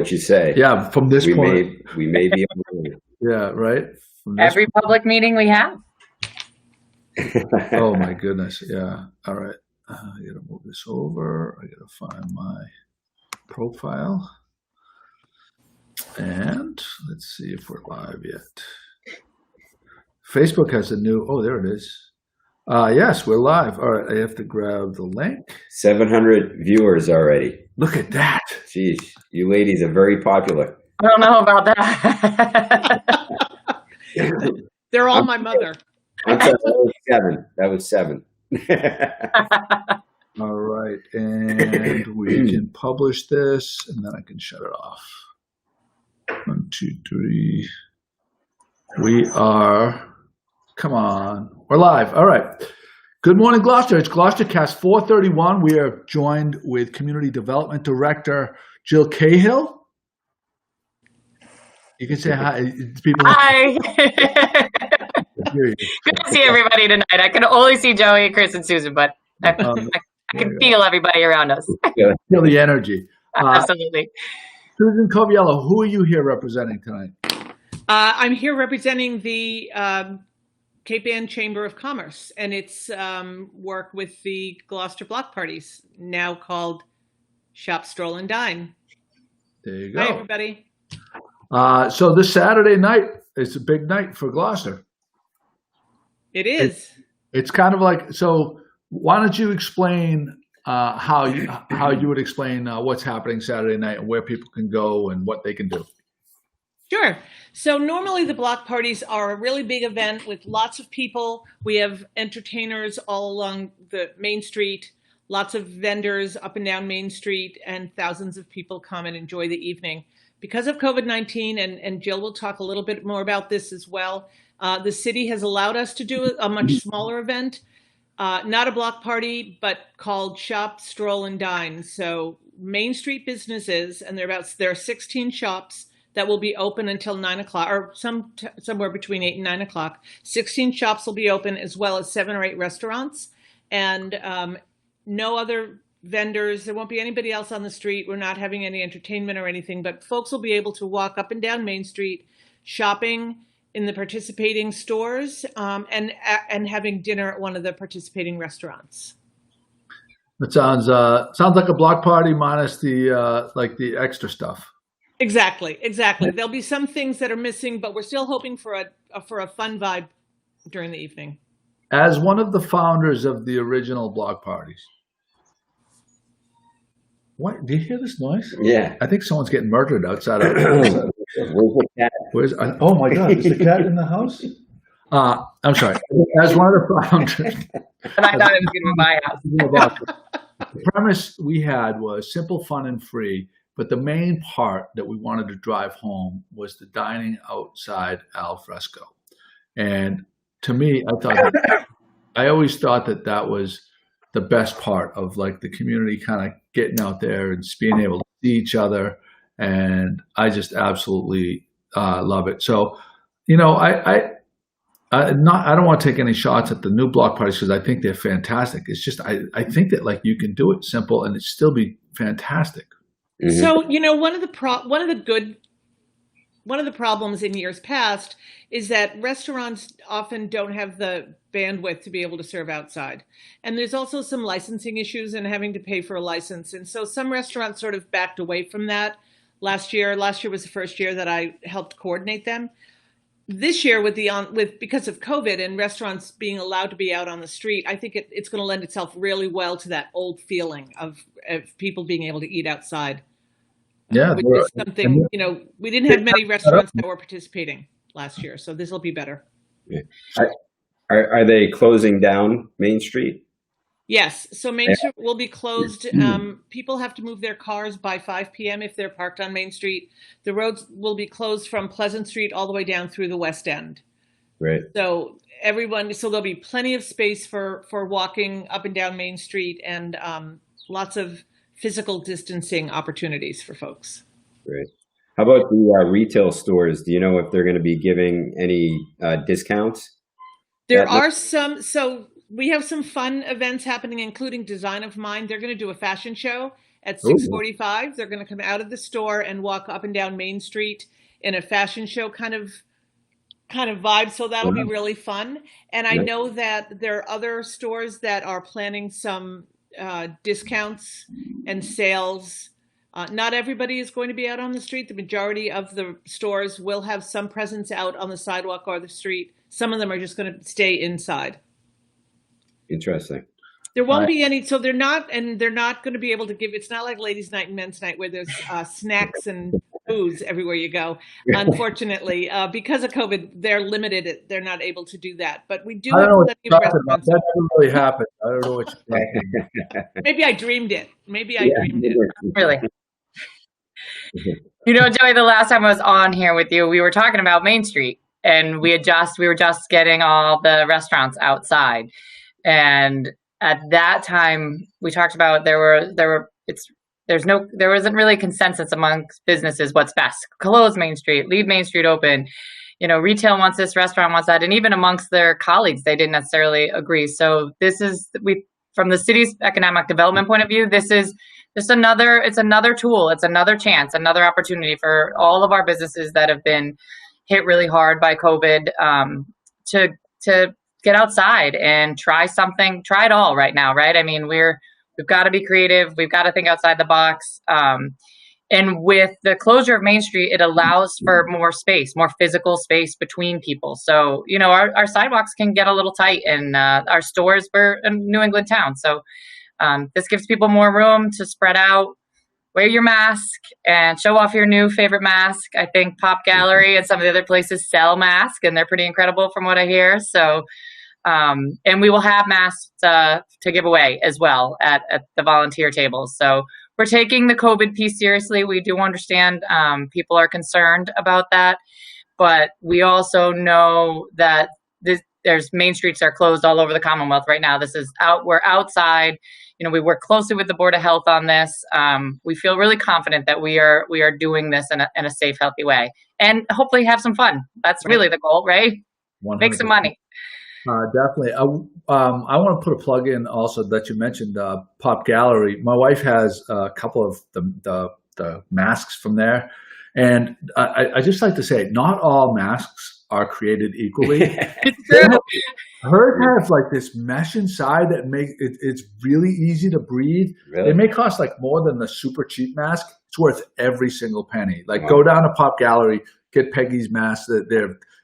what you say. Yeah, from this point. We may be able to. Yeah, right? Every public meeting we have. Oh, my goodness. Yeah. All right. I got to move this over. I got to find my profile. And let's see if we're live yet. Facebook has a new, oh, there it is. Yes, we're live. All right, I have to grab the link. 700 viewers already. Look at that. Jeez, you ladies are very popular. I don't know about that. They're all my mother. I'm sorry, that was seven. All right, and we can publish this, and then I can shut it off. 1, 2, 3. We are, come on, we're live. All right. Good morning, Gloucester. It's GloucesterCast 431. We are joined with Community Development Director Jill Cahill. You can say hi. People. Hi. Good to see everybody tonight. I can only see Joey, Chris, and Susan, but I can feel everybody around us. Feel the energy. Absolutely. Susan Coviello, who are you here representing tonight? I'm here representing the Cape Ann Chamber of Commerce, and it's work with the Gloucester Block Parties, now called Shop, Stroll, and Dine. There you go. Hi, everybody. So this Saturday night is a big night for Gloucester. It is. It's kind of like, so why don't you explain how you would explain what's happening Saturday night and where people can go and what they can do? Sure. So normally the block parties are a really big event with lots of people. We have entertainers all along the Main Street, lots of vendors up and down Main Street, and thousands of people come and enjoy the evening. Because of COVID-19, and Jill will talk a little bit more about this as well, the city has allowed us to do a much smaller event, not a block party, but called Shop, Stroll, and Dine. So Main Street businesses, and there are 16 shops that will be open until 9 o'clock, or somewhere between 8 and 9 o'clock. 16 shops will be open, as well as 7 or 8 restaurants, and no other vendors. There won't be anybody else on the street. We're not having any entertainment or anything, but folks will be able to walk up and down Main Street, shopping in the participating stores, and having dinner at one of the participating restaurants. It sounds like a block party minus the like the extra stuff. Exactly. There'll be some things that are missing, but we're still hoping for a fun vibe during the evening. As one of the founders of the original block parties, what? Do you hear this noise? Yeah. I think someone's getting murdered outside. Where's the cat? Oh my God! Is the cat in the house? I'm sorry. As one of the founders, And I thought it was going to be my house. the premise we had was simple, fun, and free. But the main part that we wanted to drive home was the dining outside al fresco. And to me, I always thought that was the best part of like the community kind of getting out there and being able to see each other. And I just absolutely love it. So, you know, I don't want to take any shots at the new block parties because I think they're fantastic. It's just, I think that like you can do it simple and it still be fantastic. Mm-hmm. So, you know, one of the problems in years past is that restaurants often don't have the bandwidth to be able to serve outside. And there's also some licensing issues and having to pay for a license. And so some restaurants sort of backed away from that last year. Last year was the first year that I helped coordinate them. This year because of COVID and restaurants being allowed to be out on the street, I think it's going to lend itself really well to that old feeling of people being able to eat outside. Yeah, which is something, you know, we didn't have many restaurants that were participating last year, so this will be better. Yeah. Are they closing down Main Street? Yes, so Main Street will be closed. People have to move their cars by 5 p.m. if they're parked on Main Street. The roads will be closed from Pleasant Street all the way down through the West End. Right. So there'll be plenty of space for walking up and down Main Street, and lots of physical distancing opportunities for folks. Great. How about the retail stores? Do you know if they're going to be giving any discounts? There are some. So we have some fun events happening, including Design of Mind. They're going to do a fashion show, At Ooh. 6:45, they're going to come out of the store and walk up and down Main Street in a fashion show kind of vibe. So that'll be really fun. And I know that there are other stores that are planning some discounts and sales. Not everybody is going to be out on the street. The majority of the stores will have some presence out on the sidewalk or the street. Some of them are just going to stay inside. Interesting. There won't be any, so they're not going to be able to give, it's not like ladies' night and men's night where there's snacks and booze everywhere you go. Unfortunately, because of COVID, they're limited. They're not able to do that. But we do. I don't know what you're talking about. That didn't really happen. I don't know what you're talking about. Maybe I dreamed it. Really. You know, Joey, the last time I was on here with you, we were talking about Main Street, and we were just getting all the restaurants outside. And at that time, we talked about there wasn't really consensus amongst businesses what's best. Close Main Street, leave Main Street open. You know, retail wants this, restaurant wants that, and even amongst their colleagues, they didn't necessarily agree. So from the city's economic development point of view, it's another tool, it's another chance, another opportunity for all of our businesses that have been hit really hard by COVID to get outside and try it all right now, right? I mean, we've got to be creative. We've got to think outside the box. And with the closure of Main Street, it allows for more space, more physical space between people. So, you know, our sidewalks can get a little tight, and our stores, we're a New England town. So this gives people more room to spread out, wear your mask, and show off your new favorite mask. I think Pop Gallery and some of the other places sell masks, and they're pretty incredible from what I hear. So, and we will have masks to give away as well at the volunteer tables. So we're taking the COVID piece seriously. We do understand people are concerned about that, but we also know that there's Main Streets are closed all over the Commonwealth right now. We're outside. You know, we work closely with the Board of Health on this. We feel really confident that we are doing this in a safe, healthy way, and hopefully have some fun. That's really the goal, right? 100%. Make some money. Definitely. I want to put a plug in also that you mentioned Pop Gallery. My wife has a couple of the masks from there, and I just like to say, not all masks are created equally. Hers has like this mesh inside that makes it's really easy to breathe. Really? It may cost like more than the super cheap mask. It's worth every single penny. Like Go down to Pop Gallery, get Peggy's mask.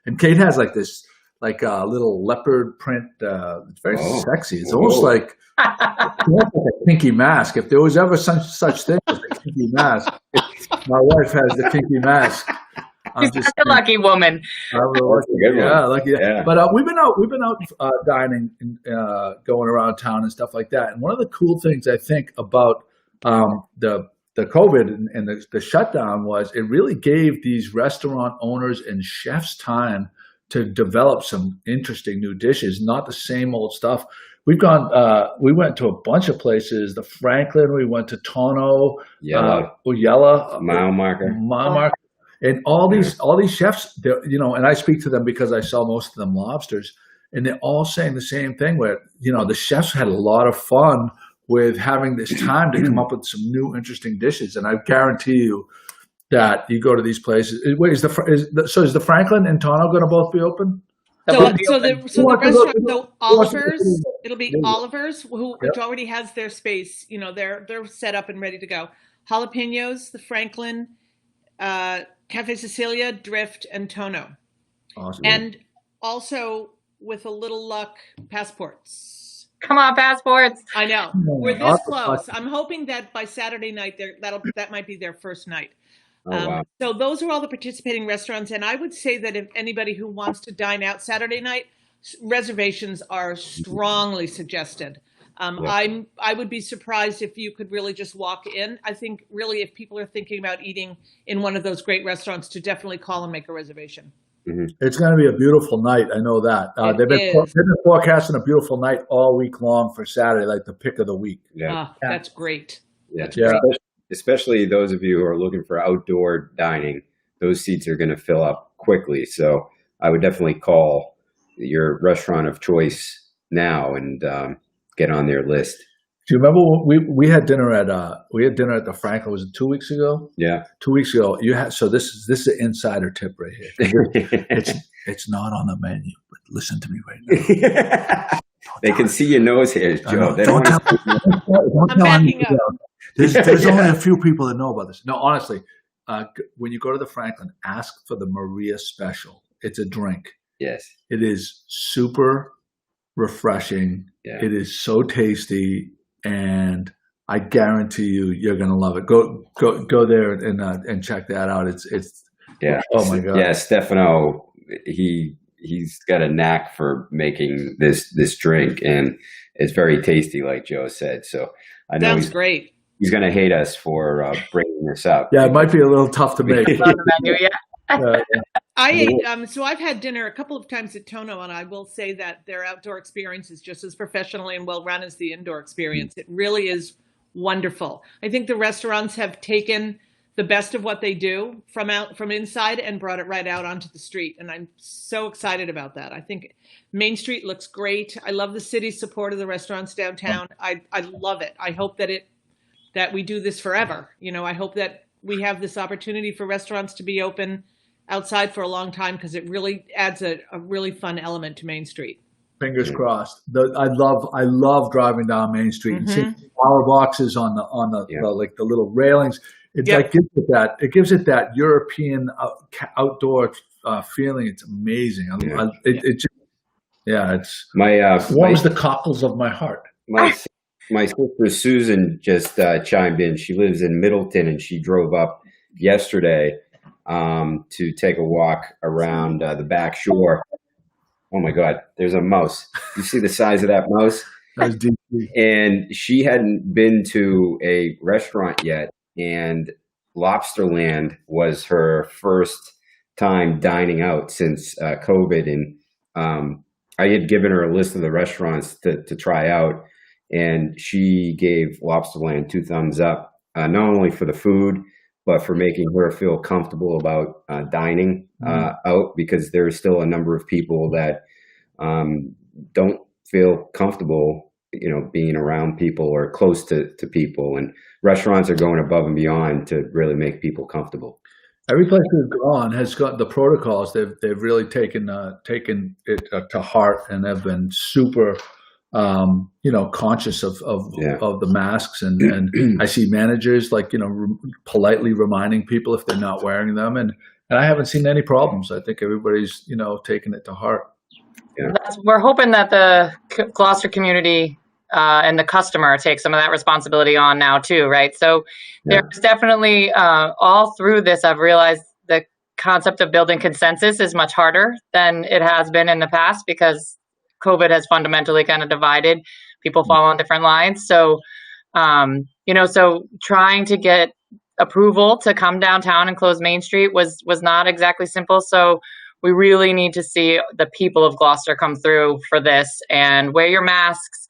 And Kate has like this like a little leopard print. It's very sexy. It's almost like a kinky mask. If there was ever such thing as a kinky mask, my wife has the kinky mask. She's such a lucky woman. Lucky. Yeah. But we've been out dining, and, going around town and stuff like that. And one of the cool things I think about the COVID and the shutdown was it really gave these restaurant owners and chefs time to develop some interesting new dishes, not the same old stuff. We went to a bunch of places, the Franklin, we went to Tono, Uyella, Mile Marker. And all these chefs, you know, and I speak to them because I sell most of them lobsters, and they're all saying the same thing where, you know, the chefs had a lot of fun with having this time to come up with some new interesting dishes. And I guarantee you that you go to these places. Wait, is the Franklin and Tono going to both be open? So the restaurant, so Oliver's, it'll be Oliver's, which already has their space. You know, they're set up and ready to go. Jalapenos, the Franklin, Cafe Cecilia, Drift, and Tono. Awesome. And also, with a little luck, passports. Come on, passports! I know, we're this close. I'm hoping that by Saturday night, that might be their first night. Wow. So those are all the participating restaurants, and I would say that if anybody who wants to dine out Saturday night, reservations are strongly suggested. I would be surprised if you could really just walk in. I think really if people are thinking about eating in one of those great restaurants, to definitely call and make a reservation. Mm-hmm. It's going to be a beautiful night. I know that. They've been forecasting a beautiful night all week long for Saturday, like the pick of the week. Yeah, that's great. Yeah. Especially those of you who are looking for outdoor dining, those seats are going to fill up quickly. So I would definitely call your restaurant of choice now and get on their list. Do you remember when we had dinner at the Franklin? Was it 2 weeks ago? Yeah. 2 weeks ago. So this is an insider tip right here. It's not on the menu, but listen to me right now. They can see your nose hairs, Joe. They Don't tell I'm backing up. There's only a few people that know about this. No, honestly, when you go to the Franklin, ask for the Maria Special. It's a drink. Yes. It is super refreshing. Yeah. It is so tasty, and I guarantee you're going to love it. Go there and check that out. It's yeah. Oh my God. Yeah, Stefano, he's got a knack for making this drink, and it's very tasty, like Joe said. So I know Sounds great. He's going to hate us for bringing this up. Yeah, it might be a little tough to make. On the menu, yeah. I ate, so I've had dinner a couple of times at Tono, and I will say that their outdoor experience is just as professionally and well run as the indoor experience. It really is wonderful. I think the restaurants have taken the best of what they do from inside and brought it right out onto the street, and I'm so excited about that. I think Main Street looks great. I love the city's support of the restaurants downtown. I love it. I hope that we do this forever. I hope that we have this opportunity for restaurants to be open outside for a long time, because it really adds a really fun element to Main Street. Fingers crossed. I love driving down Main Street and seeing flower boxes on the like the little railings. It gives it that European outdoor feeling. It's amazing. It's warms the cockles of my heart. My sister Susan just chimed in. She lives in Middleton, and she drove up yesterday to take a walk around the back shore. Oh my God, there's a mouse. You see the size of that mouse? That's deep. And she hadn't been to a restaurant yet, and Lobsterland was her first time dining out since COVID. And I had given her a list of the restaurants to try out, and she gave Lobsterland 2 thumbs up, not only for the food, but for making her feel comfortable about dining out, because there's still a number of people that don't feel comfortable, being around people or close to people. And restaurants are going above and beyond to really make people comfortable. Every place we've gone has got the protocols. They've really taken it to heart, and have been super conscious of the masks, and I see managers politely reminding people if they're not wearing them, and I haven't seen any problems. I think everybody's taking it to heart. Yeah. We're hoping that the Gloucester community and the customer take some of that responsibility on now too, right? So there's definitely all through this, I've realized the concept of building consensus is much harder than it has been in the past, because COVID has fundamentally kind of divided. People fall on different lines. So, so trying to get approval to come downtown and close Main Street was not exactly simple. So we really need to see the people of Gloucester come through for this and wear your masks,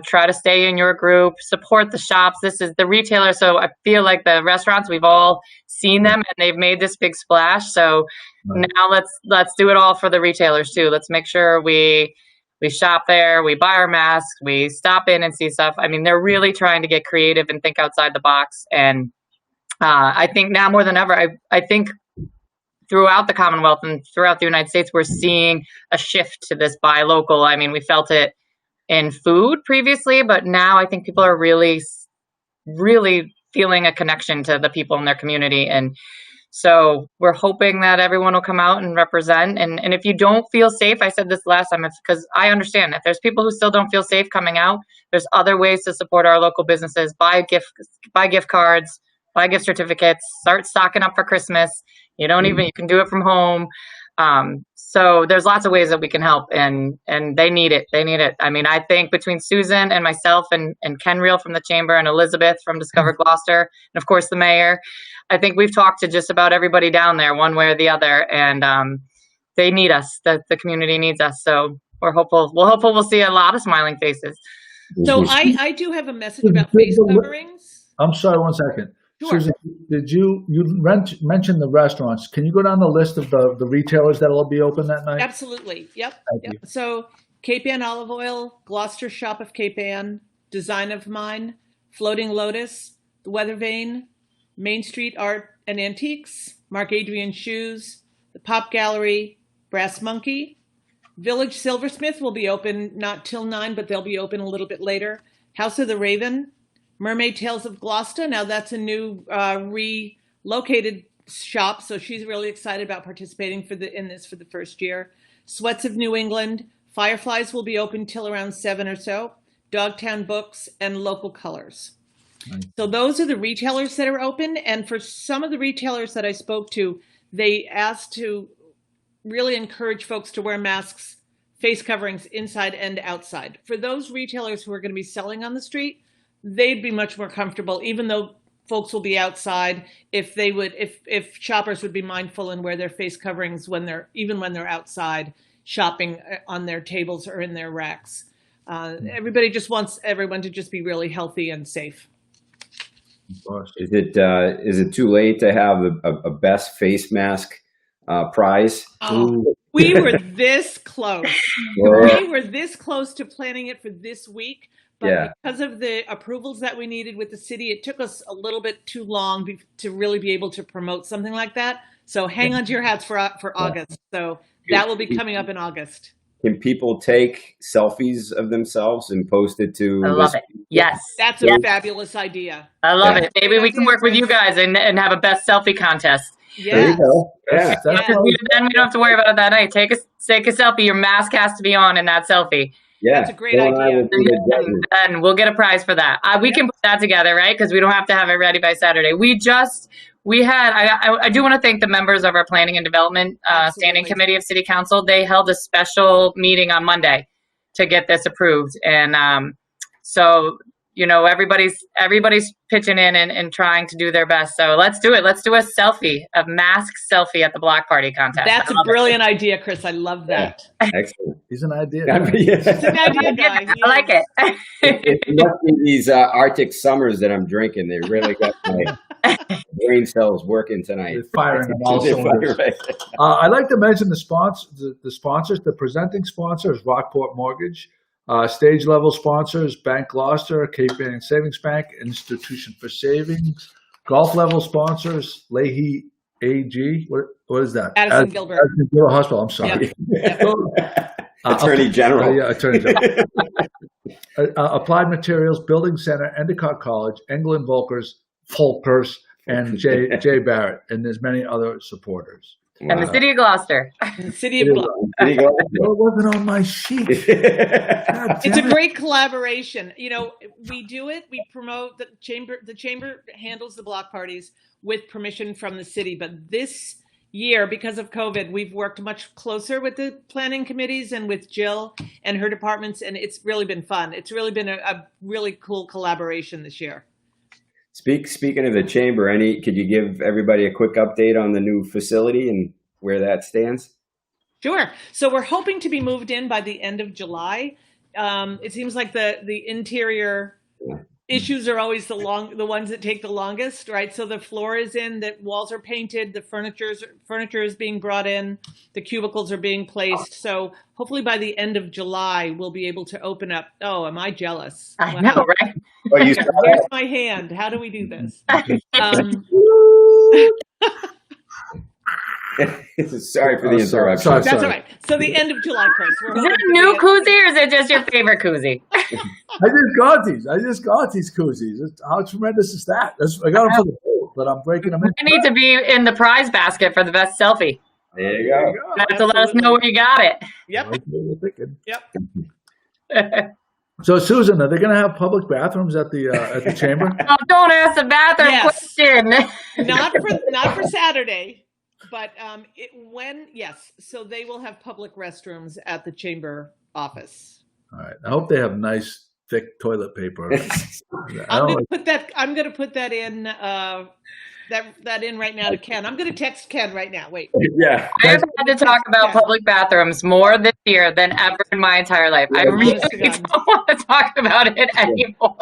try to stay in your group, support the shops. This is the retailer. So I feel like the restaurants, we've all seen them and they've made this big splash. So now let's do it all for the retailers too. Let's make sure we shop there, we buy our masks, we stop in and see stuff. I mean, they're really trying to get creative and think outside the box. And I think now more than ever, I think throughout the Commonwealth and throughout the United States, we're seeing a shift to this buy local. I mean, we felt it in food previously, but now I think people are really, really feeling a connection to the people in their community. And so we're hoping that everyone will come out and represent. And if you don't feel safe, I said this last time, it's because I understand if there's people who still don't feel safe coming out, there's other ways to support our local businesses. Buy gift cards, buy gift certificates, start stocking up for Christmas. You can do it from home. So there's lots of ways that we can help, and they need it. They need it. I mean, I think between Susan and myself and Ken Reel from the Chamber and Elizabeth from Discover Gloucester, and of course the mayor, I think we've talked to just about everybody down there one way or the other, and they need us. The community needs us. So we're hopeful. We'll see a lot of smiling faces. So I do have a message about face coverings. I'm sorry, 1 second. Sure. Susan, did you mentioned the restaurants? Can you go down the list of the retailers that will be open that night? Absolutely. Yep. Thank you. So Cape Ann Olive Oil, Gloucester Shop of Cape Ann, Design of Mine, Floating Lotus, The Weather Vane, Main Street Art and Antiques, Mark Adrian Shoes, the Pop Gallery, Brass Monkey. Village Silversmith will be open not till 9, but they'll be open a little bit later. House of the Raven, Mermaid Tales of Gloucester. Now that's a new relocated shop, so she's really excited about participating in this for the first year. Sweats of New England, Fireflies will be open till around 7 or so. Dogtown Books and Local Colors. Nice. So those are the retailers that are open. And for some of the retailers that I spoke to, they asked to really encourage folks to wear masks, face coverings inside and outside. For those retailers who are going to be selling on the street, they'd be much more comfortable, even though folks will be outside, if shoppers would be mindful and wear their face coverings when they're outside shopping on their tables or in their racks. Everybody just wants everyone to just be really healthy and safe. Of course. Is it too late to have a best face mask prize? We were this close. We were this close to planning it for this week, but because of the approvals that we needed with the city, it took us a little bit too long to really be able to promote something like that. So hang on to your hats for August. So that will be coming up in August. Can people take selfies of themselves and post it to? I love it. Yes. That's a fabulous idea. I love it. Maybe we can work with you guys and have a best selfie contest. There you go. Yeah. Then we don't have to worry about it that night. Take a selfie. Your mask has to be on in that selfie. Yeah. That's a great idea. And we'll get a prize for that. We can put that together, right? Because we don't have to have it ready by Saturday. I do want to thank the members of our Planning and Development Standing Committee of City Council. They held a special meeting on Monday to get this approved. And so, everybody's pitching in and trying to do their best. So let's do it. Let's do a mask selfie at the block party contest. That's a brilliant idea, Chris. I love that. Excellent. It's an idea. It's an idea, guys. I like it. It must be these Arctic summers that I'm drinking. They really got my brain cells working tonight. They're firing on all cylinders. I'd like to mention the sponsors. The presenting sponsor is Rockport Mortgage. Stage level sponsors, Bank Gloucester, Cape Ann Savings Bank, Institution for Savings. Golf level sponsors, Leahy AG. What is that? Addison Gilbert. Addison Gilbert Hospital. I'm sorry. Yep. Attorney General. Yeah, Attorney General. Applied Materials, Building Center, Endicott College, England Volkers, and Jay Barrett, and there's many other supporters. And the City of Gloucester. The City of Gloucester. It wasn't on my sheet. It's a great collaboration. We do it. We promote the chamber. The chamber handles the block parties with permission from the city. But this year, because of COVID, we've worked much closer with the planning committees and with Jill and her departments, and it's really been fun. It's really been a really cool collaboration this year. Speaking of the chamber, could you give everybody a quick update on the new facility and where that stands? Sure. So we're hoping to be moved in by the end of July. It seems like the interior issues are always the ones that take the longest, right? So the floor is in, the walls are painted, the furniture is being brought in, the cubicles are being placed. So hopefully by the end of July, we'll be able to open up. Oh, am I jealous? I know, right? Oh, Here's my hand. How do we do this? Sorry for the interruption. That's all right. So the end of July, Chris. Is it a new koozie or is it just your favorite koozie? I just got these koozies. How tremendous is that? I got them for the boat, but I'm breaking them in. I need to be in the prize basket for the best selfie. There you go. You have to let us know where you got it. Yep. Yep. So, Susan, are they going to have public bathrooms at the chamber? Oh, don't ask the bathroom question. Not for Saturday. But yes, so they will have public restrooms at the chamber office. All right. I hope they have nice, thick toilet paper. I'm going to put that in. That in right now to Ken. I'm going to text Ken right now. Wait. Yeah. I have had to talk about public bathrooms more this year than ever in my entire life. I really don't want to talk about it anymore.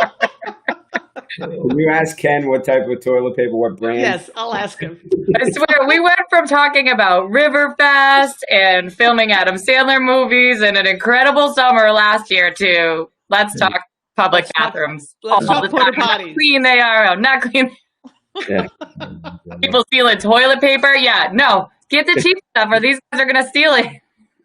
Can you ask Ken what type of toilet paper, what brand? Yes, I'll ask him. I swear, we went from talking about Riverfest and filming Adam Sandler movies and an incredible summer last year to let's talk public Let's talk- bathrooms let's all talk the time. porta How potties. clean they are, how not clean. Yeah. People stealing toilet paper. Yeah, no, get the cheap stuff, or these guys are gonna steal it.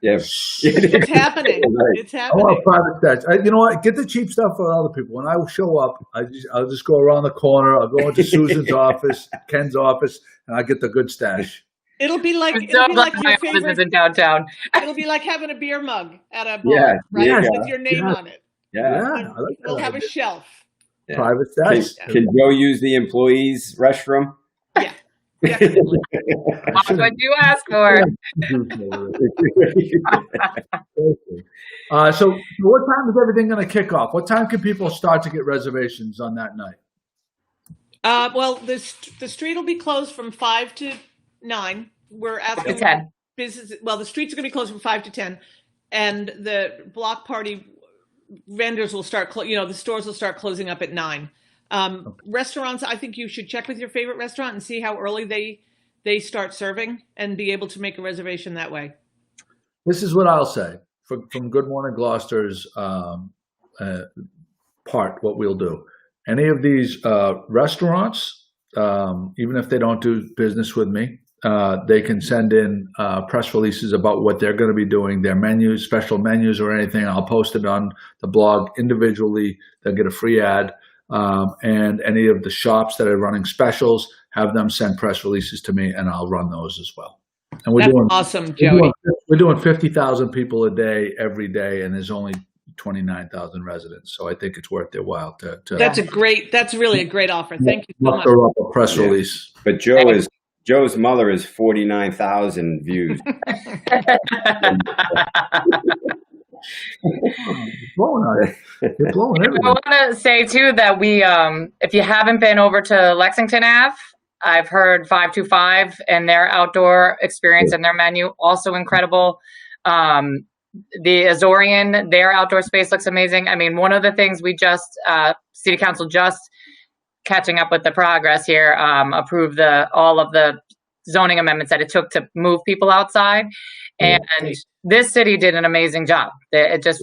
Yeah. It's happening. Right. It's I happening. want private stash. You know what? Get the cheap stuff for other people. When I show up, I'll just go around the corner. I'll go into Susan's office, Ken's office, and I'll get the good stash. It'll be like I'm it'll so be glad like my your office is favorite. in downtown. It'll be like having a beer mug at a bar, Yeah, right? there you With your name Yeah. on it. Yeah. Yeah, I like We'll that. have a shelf. Yeah. Private Can, stash. can Joe use the employees' restroom? Yeah, definitely. That's what you ask for. So what time is everything going to kick off? What time can people start to get reservations on that night? Well, the street will be closed from 5 to 9. We're asking To 10. business. Well, the streets are going to be closed from 5 to 10, and the block party vendors will start. The stores will start closing up at 9. Restaurants, I think you should check with your favorite restaurant and see how early they start serving, and be able to make a reservation that way. This is what I'll say from Good Morning Gloucester's part. What we'll do, any of these restaurants, even if they don't do business with me, they can send in press releases about what they're going to be doing, their menus, special menus, or anything. I'll post it on the blog individually. They'll get a free ad. And any of the shops that are running specials, have them send press releases to me, and I'll run those as well. And That's awesome, Joey. We're doing 50,000 people a day, every day, and there's only 29,000 residents. So I think it's worth their while to That's really a great offer. Thank you so much. muster up a press release. But Joe's mother is 49,000 views. You're blowing I everything. want to say too that we, if you haven't been over to Lexington Ave, I've heard 525 and their outdoor experience and their menu also incredible. The Azorian, their outdoor space looks amazing. I mean, one of the things we City Council just catching up with the progress here, approved all of the zoning amendments that it took to move people outside. And this city did an amazing job.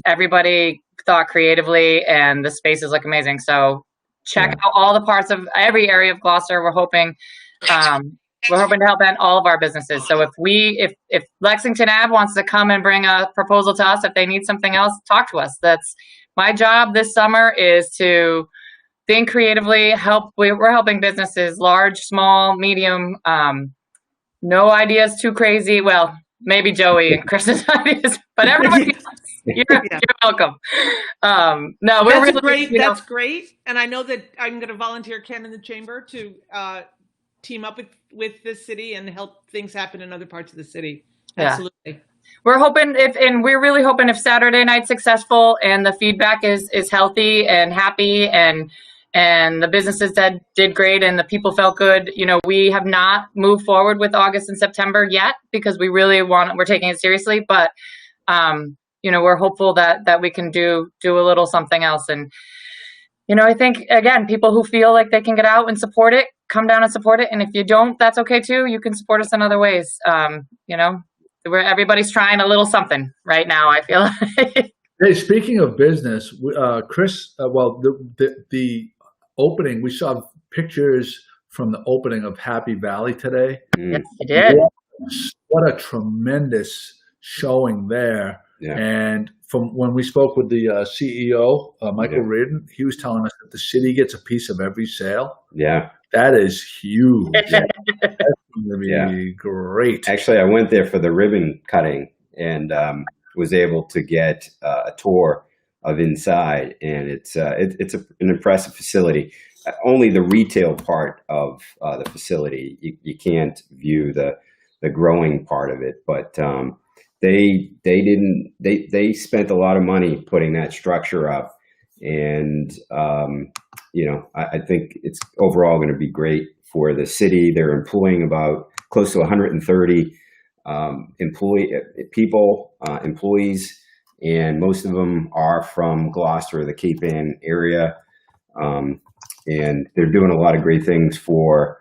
Everybody thought creatively, and the spaces look amazing. So check out all the parts of every area of Gloucester. We're hoping to help out all of our businesses. So if Lexington Ave wants to come and bring a proposal to us, if they need something else, talk to us. That's my job this summer, is to think creatively, we're helping businesses, large, small, medium, no ideas too crazy. Well, maybe Joey and Chris's ideas, but everybody else, you're welcome. No, we're That's really great. That's great. And I know that I'm going to volunteer Ken in the chamber to team up with this city and help things happen in other parts of the city. Absolutely. We're hoping we're really hoping if Saturday night's successful and the feedback is healthy and happy, and the businesses that did great and the people felt good. We have not moved forward with August and September yet, because we're taking it seriously, but we're hopeful that we can do a little something else. And I think, again, people who feel like they can get out and support it, come down and support it. And if you don't, that's okay too. You can support us in other ways. Everybody's trying a little something right now, I feel like. Hey, speaking of business, Chris, the opening, we saw pictures from the opening of Happy Valley today. Yes, I did. What a tremendous showing there. Yeah. And from when we spoke with the CEO, Michael Reardon, he was telling us that the city gets a piece of every sale. Yeah. That is huge. That's going to be great. Actually, I went there for the ribbon cutting and was able to get a tour of inside, and it's an impressive facility. Only the retail part of the facility, you can't view the growing part of it, but they spent a lot of money putting that structure up, and I think it's overall going to be great for the city. They're employing about close to 130 employees, and most of them are from Gloucester, the Cape Ann area, and they're doing a lot of great things for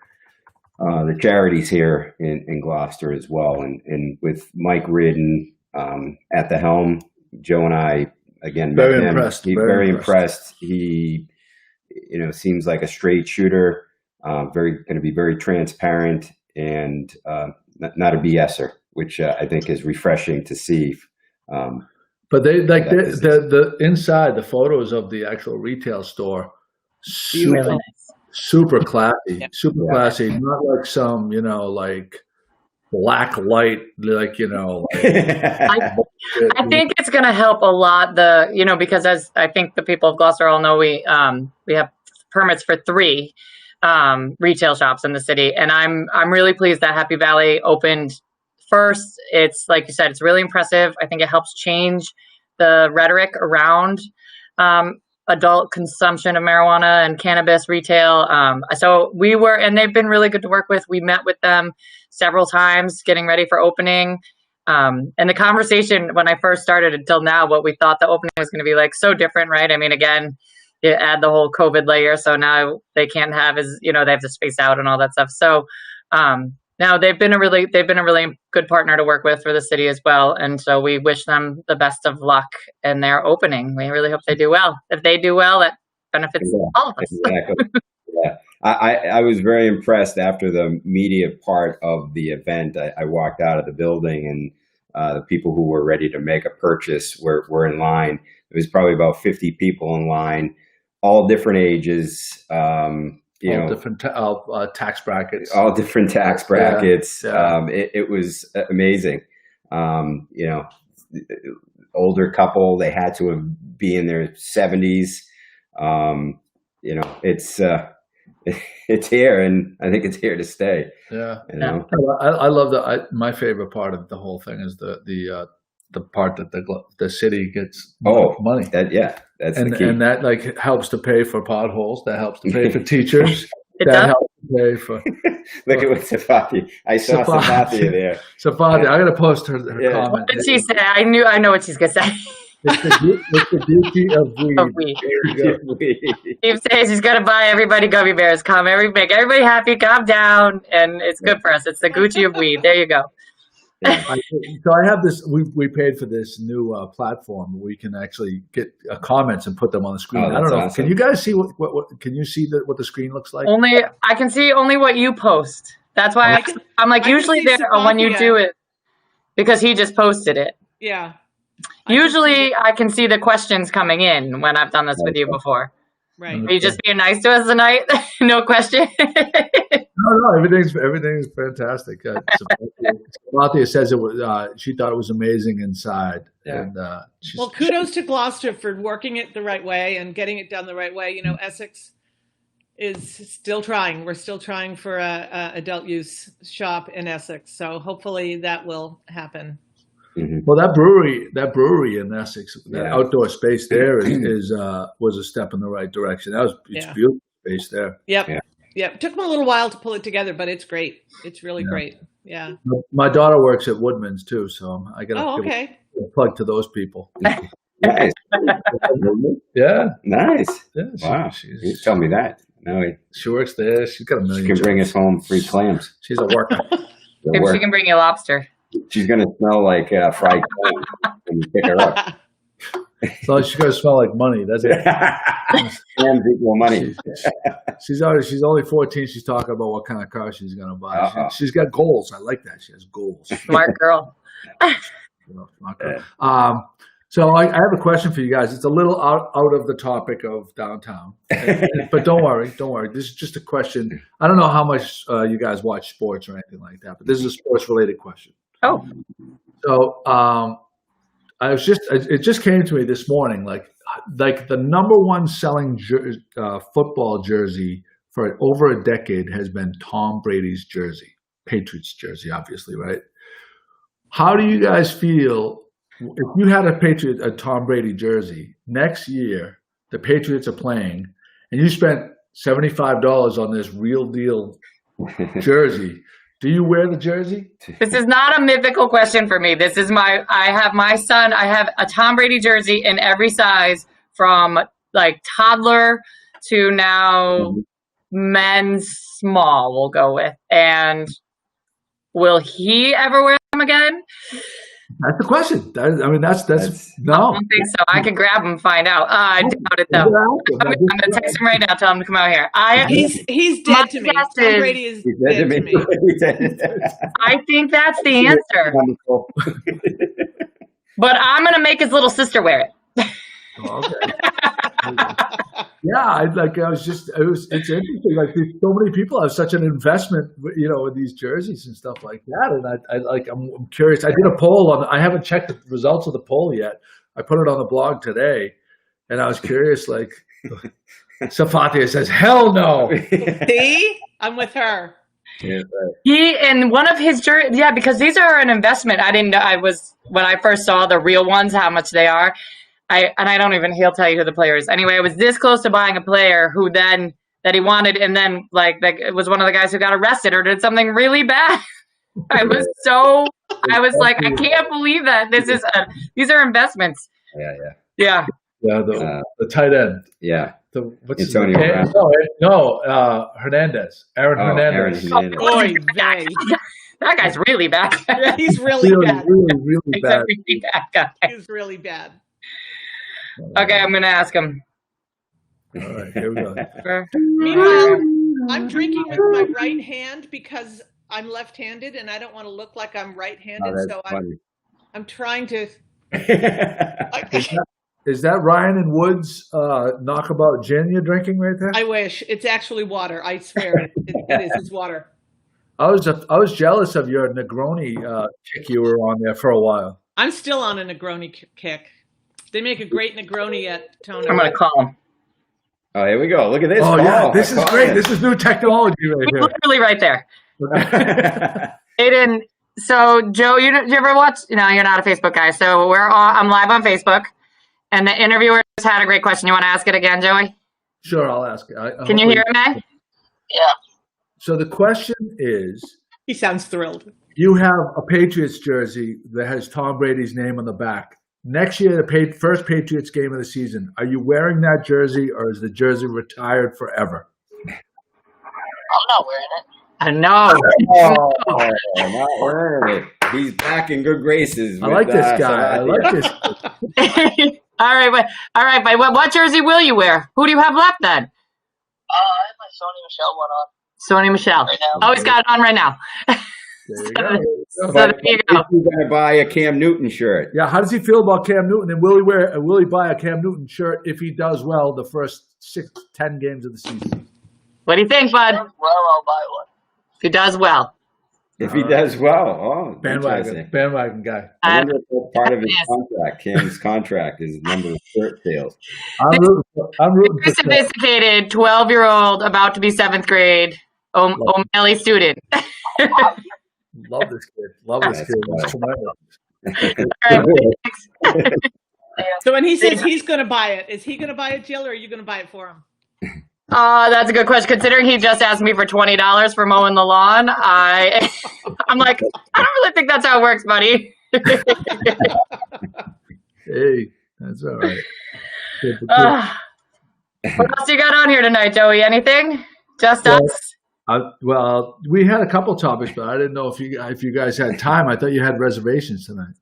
the charities here in Gloucester as well. And with Mike Reardon at the helm, Joe and I again, Very met him. impressed. He's Very very impressed. impressed. He, seems like a straight shooter. Going to be very transparent and not a BSer, which I think is refreshing to see. But they like that business. the inside, the photos of the actual retail store, super Really nice. super classy, Yeah. super Yeah. classy. Not like some, like black light, like like I think it's going to help a lot. Because as I think the people of Gloucester all know, we have permits for 3 retail shops in the city, and I'm really pleased that Happy Valley opened first. It's like you said, it's really impressive. I think it helps change the rhetoric around adult consumption of marijuana and cannabis retail. So and they've been really good to work with. We met with them several times getting ready for opening. And the conversation when I first started until now, what we thought the opening was going to be like, so different, right? I mean, again, you add the whole COVID layer. So now they can't have they have to space out and all that stuff. So now they've been a really good partner to work with for the city as well. And so we wish them the best of luck in their opening. We really hope they do well. If they do well, that benefits all of us. Exactly. Yeah. I was very impressed after the media part of the event. I walked out of the building and the people who were ready to make a purchase were in line. It was probably about 50 people in line, all different ages, all different tax brackets. All different tax brackets. Yeah. It was amazing. Older couple, they had to be in their 70s. It's here, and I think it's here to stay. Yeah. I love that. My favorite part of the whole thing is the part that the city gets money. That's the key. And that helps to pay for potholes. That helps to pay for teachers. It that does. helps to pay for. Look at what Safati. I saw Safati there. Safati, I'm gonna post her comment. What did she say? I know what she's gonna say. It's the beauty of weed. Steve says he's gonna buy everybody gummy bears. Make everybody happy. Calm down, and it's good for us. It's the Gucci of weed. There you go. Yeah. So I have this. We paid for this new platform where we can actually get comments and put them on the screen. I don't know. Awesome. Can you guys see what? Can you see what the screen looks like? I can see only what you post. That's why I'm like usually there when you do it because he just posted it. Yeah. Usually I can see the questions coming in when I've done this with you before. Right. Are you just being nice to us tonight? No question. No, everything's fantastic. Safati says it was. She thought it was amazing inside. Yeah. And well, kudos to Gloucester for working it the right way and getting it done the right way. Essex is still trying. We're still trying for a adult use shop in Essex. So hopefully that will happen. Mm-hmm. Well, that brewery in Essex, that outdoor space there was a step in the right direction. It's beautiful space there. Yep. Yeah. It took them a little while to pull it together, but it's great. It's really great. Yeah. My daughter works at Woodman's too, so I got to give a plug to those people. Nice. Yeah. Nice. Yeah, wow. You tell me that. No, she works there. She's got a million. She can bring us home free clams. She's a worker. Maybe she can bring you lobster. She's going to smell like fried clams when you pick her up. So she's going to smell like money. That's it. Clams equal money. She's only 14. She's talking about what kind of car she's going to buy. She's got goals. I like that. She has goals. Smart girl. Smart girl. So I have a question for you guys. It's a little out of the topic of downtown, but don't worry. This is just a question. I don't know how much you guys watch sports or anything like that, but this is a sports-related question. Oh. So it just came to me this morning, like the number one selling football jersey for over a decade has been Tom Brady's jersey, Patriots jersey, obviously, right? How do you guys feel if you had a Tom Brady jersey next year? The Patriots are playing, and you spent $75 on this real deal jersey. Do you wear the jersey? This is not a mythical question for me. This is I have my son. I have a Tom Brady jersey in every size from like toddler to now men's small, we'll go with. And will he ever wear them again? That's the question. That's I no. don't think so. I can grab him and find out. I doubt it, though. I'm going to text him right now, tell him to come out here. He's dead to me. guess Tom is- Brady is dead to me. I think that's the answer. But I'm going to make his little sister wear it. Oh, okay. Yeah, it's interesting. Like so many people have such an investment, in these jerseys and stuff like that. And I'm curious. I did a poll I haven't checked the results of the poll yet. I put it on the blog today, and I was curious. Like, Safatia says, "Hell no." See, I'm with her. Yeah, right. He and one of his jerseys, yeah, because these are an investment. I didn't know. When I first saw the real ones, how much they are. He'll tell you who the player is. Anyway, I was this close to buying a player who then that he wanted, and then it was one of the guys who got arrested or did something really bad. I was like, I can't believe that these are investments. Yeah. Yeah, the tight end. Yeah. What's his Antonio name? Brown. Hernandez. Aaron Hernandez. Aaron Hernandez. Oy vey. That guy's really bad. He's really bad. Really He's bad. a really bad guy. He's really bad. Okay, I'm gonna ask him. All right, here we go. Meanwhile, I'm drinking with my right hand because I'm left-handed and I don't want to look like I'm right-handed. Oh, so funny. I'm trying to. Is that Ryan and Woods knockabout gin you're drinking right there? I wish it's actually water. I swear it is. It's water. I was jealous of your Negroni kick you were on there for a while. I'm still on a Negroni kick. They make a great Negroni at Tono. I'm gonna call him. Oh, here we go. Look at this. Oh, yeah, call. this is great. This is new technology right He's here. literally right there. Aiden, so Joe, you ever watch? No, you're not a Facebook guy. So I'm live on Facebook, and the interviewer just had a great question. You want to ask it again, Joey? Sure, I'll ask. Can you hear me? Yeah. So the question is, He sounds thrilled. you have a Patriots jersey that has Tom Brady's name on the back. Next year, the first Patriots game of the season, are you wearing that jersey or is the jersey retired forever? I'm not wearing it. I know. Oh, not wearing it. He's back in good graces. I like this guy. I like this. All right, but what jersey will you wear? Who do you have left then? I have my Sony Michelle one on Sony Michelle. right now. Oh, he's got it on right now. There you go. So there you go. You're going to buy a Cam Newton shirt. Yeah, how does he feel about Cam Newton? And will he buy a Cam Newton shirt if he does well the first 6-10 games of the season? What do you think, bud? Well, I'll buy one. If he does well. If he does well. Oh, Bandwagon guy. I wonder if that's part of his contract. Cam's contract is number of shirt sales. I'm rooting for Cam. Sophisticated 12-year-old about to be 7th grade O'Malley student. Love this kid. That's tremendous. All right, So when he says he's going to buy it, is he going to buy it, Jill, or are you going to buy it for him? that's a good question. Considering he just asked me for $20 for mowing the lawn, I'm like, I don't really think that's how it works, buddy. Hey, that's all right. What else you got on here tonight, Joey? Anything? Just us? Well, we had a couple topics, but I didn't know if you guys had time. I thought you had reservations tonight.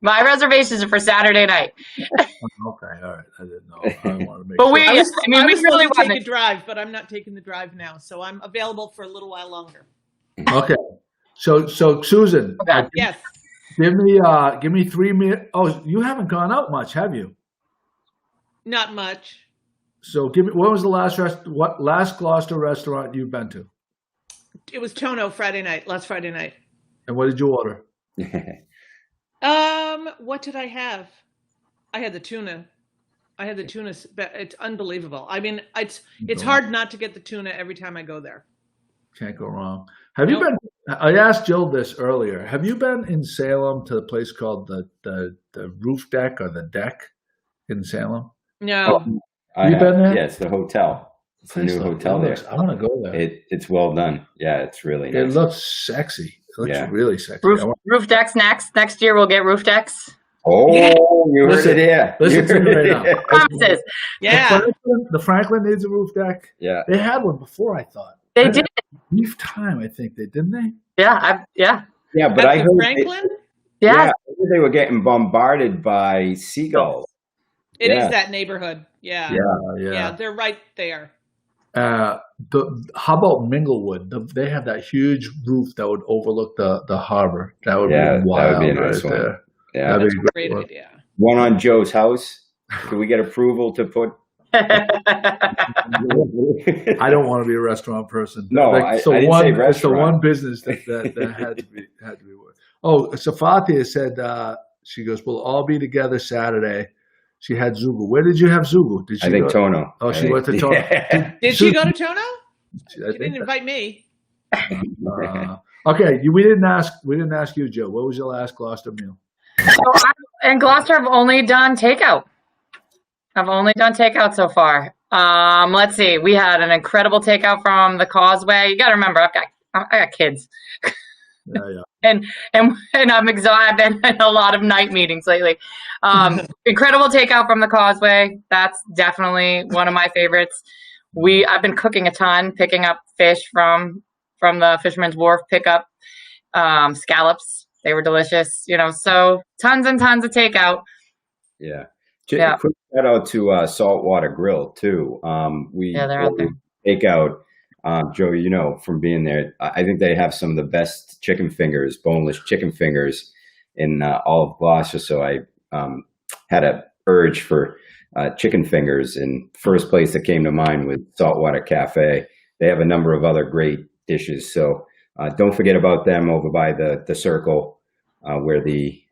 My reservations are for Saturday night. Okay, all right. I didn't know. I want to make But sure. we I was really supposed to take want a drive, but I'm not taking the drive now, so I'm available for a little while longer. Okay, so Susan, Okay. Yes. give me 3 minutes. Oh, you haven't gone out much, have you? Not much. So give me. What was the last Gloucester restaurant you've been to? It was Tono last Friday night. And what did you order? What did I have? I had the tuna. It's unbelievable. I mean, it's hard not to get the tuna every time I go there. Can't go wrong. Have you been? I asked Jill this earlier. Have you been in Salem to the place called the Roof Deck or the Deck in Salem? No. You been there? Yeah, it's the hotel. It's a new hotel there. I want to go there. It's well done. Yeah, it's really nice. It looks sexy. It looks really sexy. Roof decks next. Next year we'll get roof decks. Oh, you heard it here. Listen to me right now. Promises. Yeah. The Franklin needs a roof deck. Yeah. They had one before, I thought. They did. Brief time, I think didn't they? Yeah. Yeah, but At I the heard Franklin? Yeah. They were getting bombarded by seagulls. It Yeah. is that neighborhood. Yeah. Yeah, they're right there. How about Minglewood? They have that huge roof that would overlook the harbor. That would be wild. That would be a nice right one. there. Yeah, That'd That's be a great one. idea. one on Joe's house. Can we get approval to put? I don't want to be a restaurant person. No, I didn't say It's the restaurant. one business that had to be worth. Oh, Safathia said she goes, "We'll all be together Saturday." She had Zugu. Where did you have Zugu? Did she? I think go? Tono. Oh, she went to Tono. Yeah. Did she go to Tono? She I didn't think invite me. okay, we didn't ask you, Joe. What was your last Gloucester meal? So in Gloucester, I've only done takeout. I've only done takeout so far. Let's see. We had an incredible takeout from the Causeway. You got to remember, I got kids. Yeah. And I'm exhausted. I've been in a lot of night meetings lately. Incredible takeout from the Causeway. That's definitely one of my favorites. I've been cooking a ton, picking up fish from the Fisherman's Wharf pickup, scallops. They were delicious, so tons and tons of takeout. Yeah. Yeah. Quick shout out to Saltwater Grill too. They're out there. Takeout. Joe, from being there, I think they have some of the best chicken fingers, boneless chicken fingers in all of Gloucester. So I had a urge for chicken fingers, and first place that came to mind was Saltwater Cafe. They have a number of other great dishes. So don't forget about them over by the Circle where the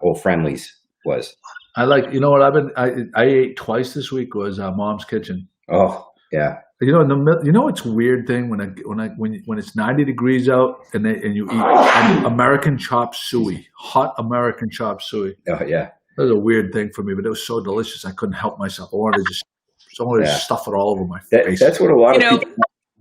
Old Friendlies was. I like. You know what? I ate twice this week. Was Mom's Kitchen. Oh yeah. It's weird thing when it's 90 degrees out and you eat American chop suey, hot American chop suey. Oh yeah. That was a weird thing for me, but it was so delicious I couldn't help myself. I wanted to just stuff it all over my face. That's what a lot of people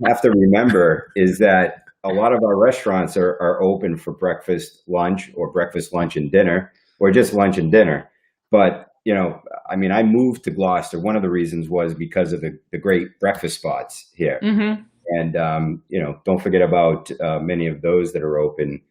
have to remember is that a lot of our restaurants are open for breakfast, lunch, or breakfast, lunch, and dinner, or just lunch and dinner. But I moved to Gloucester. One of the reasons was because of the great breakfast spots here. Mm-hmm. And, don't forget about many of those that are open,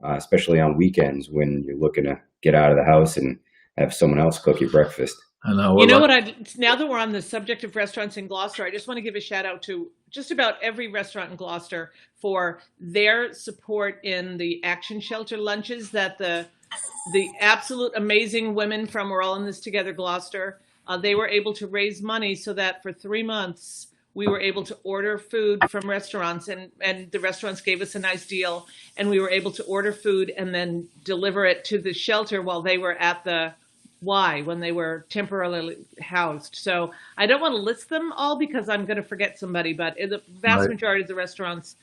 especially on weekends when you're looking to get out of the house and have someone else cook your breakfast. I know. Now that we're on the subject of restaurants in Gloucester, I just want to give a shout out to just about every restaurant in Gloucester for their support in the Action Shelter lunches that the absolute amazing women from We're All in This Together Gloucester, they were able to raise money so that for 3 months we were able to order food from restaurants, and the restaurants gave us a nice deal, and we were able to order food and then deliver it to the shelter while they were at the when they were temporarily housed. So I don't want to list them all because I'm going to forget somebody, but the vast majority of the restaurants,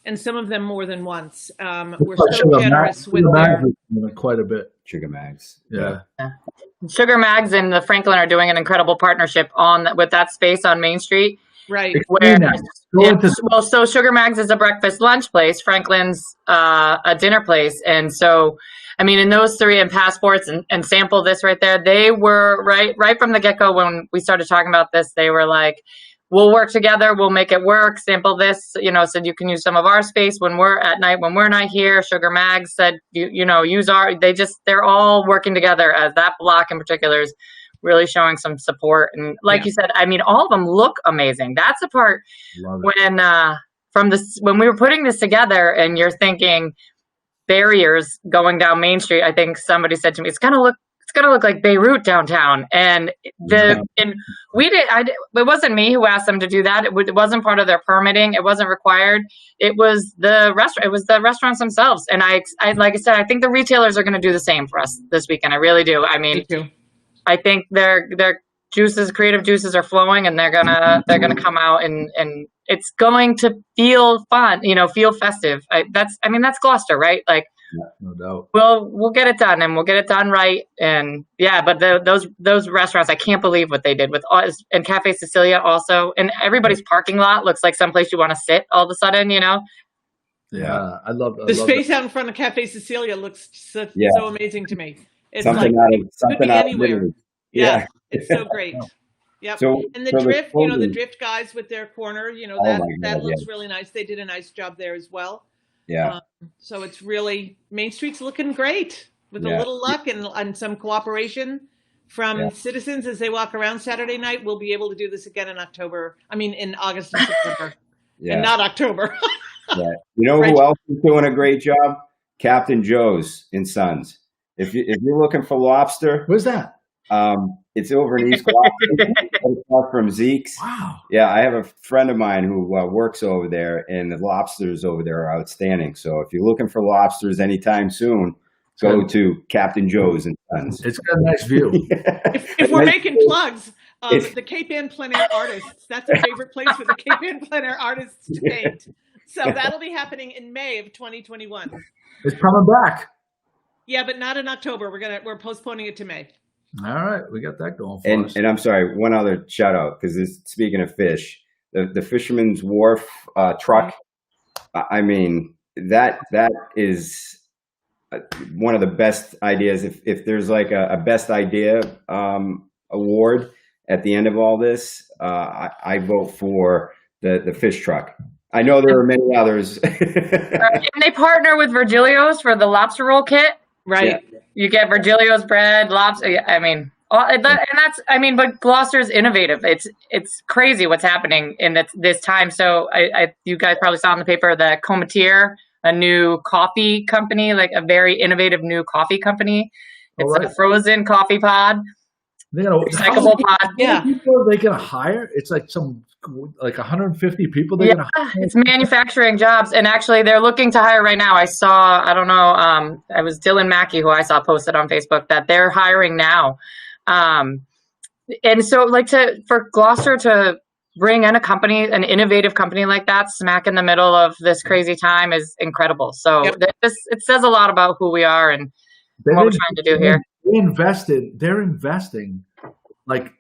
and some of them more than once, were so generous with their... quite a bit. Sugar Mags. Yeah. Sugar Mags and the Franklin are doing an incredible partnership with that space on Main Street. Right. So Sugar Mags is a breakfast lunch place. Franklin's a dinner place. And so, in those three, and Passports and Sample This right there, they were right from the get-go when we started talking about this, they were like, we'll work together. We'll make it work. Sample This, said you can use some of our space when we're at night, when we're not here. Sugar Mags said, use they're all working together, as that block in particular is really showing some support. And like you said, all of them look amazing. That's the part when we were putting this together and you're thinking barriers going down Main Street. I think somebody said to me, it's going to look like Beirut downtown. And it wasn't me who asked them to do that. It wasn't part of their permitting. It wasn't required. It was the restaurant. It was the restaurants themselves. And I like I said, I think the retailers are going to do the same for us this weekend. I really do. Me too. I think their creative juices are flowing, and they're gonna come out and it's going to feel fun, feel festive. That's Gloucester, right? Like, no doubt. We'll get it done, and we'll get it done right. And but those restaurants, I can't believe what they did with and Cafe Cecilia also, and everybody's parking lot looks like someplace you want to sit all of a sudden, Yeah, I love the space out in front of Cafe Cecilia looks so amazing to me. It's something could be anywhere. Yeah, it's so great. Yep. So, and the Drift, the Drift guys with their corner, that looks really nice. They did a nice job there as well. Yeah. So it's really, Main Street's looking great. With a little luck and some cooperation from citizens as they walk around Saturday night, we'll be able to do this again in August and September, and not October. Yeah. You know who else is doing a great job? Captain Joe's in Sons. If you're looking for lobster, Where's that? it's over in East Gloucester, from Zeke's. Wow. Yeah, I have a friend of mine who works over there, and the lobsters over there are outstanding. So if you're looking for lobsters anytime soon, go to Captain Joe's and Sons. It's got a nice view. If we're making plugs, the Cape Ann Plein Air Artists, that's a favorite place for the Cape Ann Plein Air Artists to paint. So that'll be happening in May of 2021. It's coming back. Yeah, but not in October. We're postponing it to May. All right, we got that going for us. And I'm sorry, one other shout out, because speaking of fish, the Fisherman's Wharf truck. I mean, that is one of the best ideas. If there's like a best idea award at the end of all this, I vote for the fish truck. I know there are many others. And they partner with Virgilio's for the lobster roll kit. Right. Yeah. You get Virgilio's bread, lobster. I mean, but Gloucester's innovative. It's crazy what's happening in this time. So you guys probably saw in the paper that Cometier, a new coffee company, like a very innovative new coffee company. It's a frozen coffee pod. Recyclable pod. Yeah. People are they going to hire? It's like 150 people they're going to hire? It's manufacturing jobs. And actually, they're looking to hire right now. I was Dylan Mackey, who I saw posted on Facebook, that they're hiring now. And so for Gloucester to bring in an innovative company like that, smack in the middle of this crazy time, is incredible. So it says a lot about who we are and what we're trying to do here. They're investing like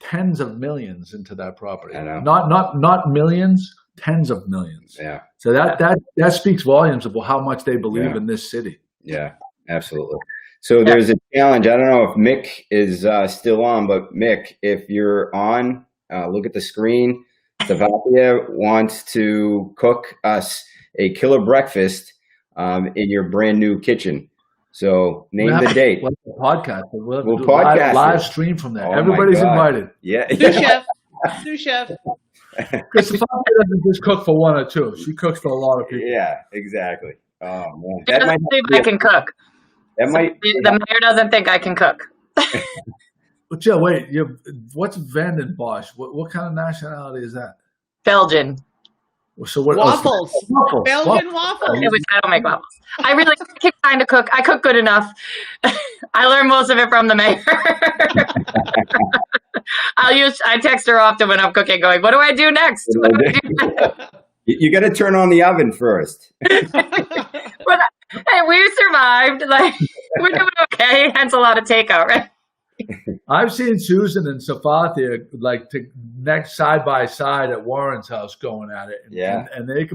tens of millions into that property. I know. Not millions, tens of millions. Yeah. So that speaks volumes about how much they believe in this city. Yeah, absolutely. So there's a challenge. I don't know if Mick is still on, but Mick, if you're on, look at the screen. Savathia wants to cook us a killer breakfast in your brand new kitchen. So name the date. We'll podcast. We'll podcast live stream from there. Everybody's invited. Yeah. Sous chef. Because Savathia doesn't just cook for one or two. She cooks for a lot of people. Yeah, exactly. Oh man, that might I can cook. That might. The mayor doesn't think I can cook. But Jill, wait. What's Vanden Bosch? What kind of nationality is that? Belgian. So what? Waffles. Belgian waffles. I don't make waffles. I really can kind of cook. I cook good enough. I learned most of it from the mayor. I text her often when I'm cooking, going, "What do I do next?" You got to turn on the oven first. But hey, we survived. We're doing okay. Hence a lot of takeout, right? I've seen Susan and Savathia next side by side at Warren's house going at it. And they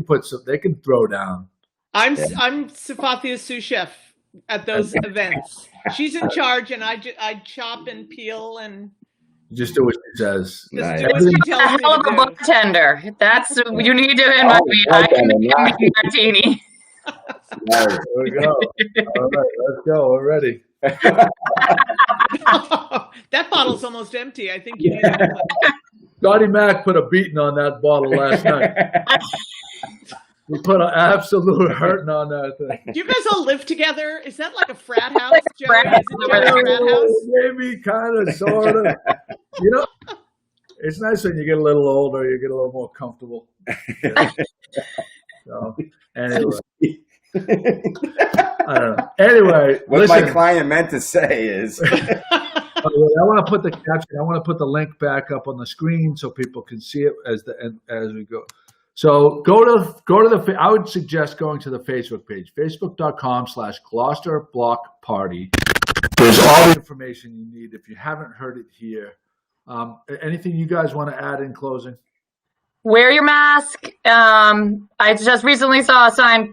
can throw down. I'm Safathia's sous chef at those events. She's in charge, and I chop and peel and just do what she says. Nice. A hell of a bartender. You need to invite me. I can make a martini. Nice. There we go. All right, let's go. We're ready. That bottle's almost empty. I think you need another one. Scotty Mac put a beating on that bottle last night. We put an absolute hurting on that thing. Do you guys all live together? Is that like a frat house, Joey? Is it a frat house? Maybe, kind of, sort of. It's nice when you get a little older, you get a little more comfortable. So, anyway. I don't know. Anyway, what my client meant to say is, I want to put the caption. I want to put the link back up on the screen so people can see it as we go. So go to the. I would suggest going to the Facebook page, facebook.com/GloucesterBlockParty. There's all the information you need if you haven't heard it here. Anything you guys want to add in closing? Wear your mask. I just recently saw a sign.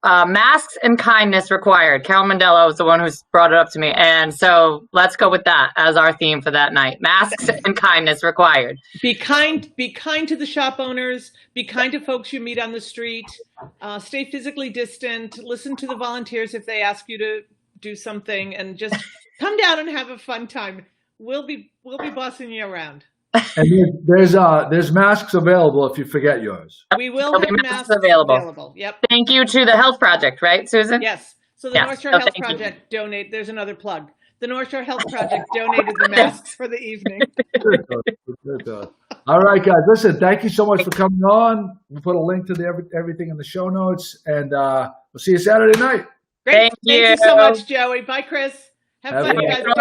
Masks and kindness required. Carol Mandello is the one who's brought it up to me. And so let's go with that as our theme for that night. Masks and kindness required. Be kind to the shop owners. Be kind to folks you meet on the street. Stay physically distant. Listen to the volunteers if they ask you do something, and just come down and have a fun time. We'll be bossing you around. And there's masks available if you forget yours. We will There'll have be masks masks available. Yep. Thank you to the Health Project, right, Susan? Yes. So the Yes. North Shore Oh, Health thank you. Project donate. There's another plug. The North Shore Health Project donated the masks for the evening. Good. All right, guys. Listen, thank you so much for coming on. We'll put a link to everything in the show notes, and we'll see you Saturday night. Great. Thank Thank you you. so much, Joey. Bye, Chris. Have Have fun, a you guys. good Go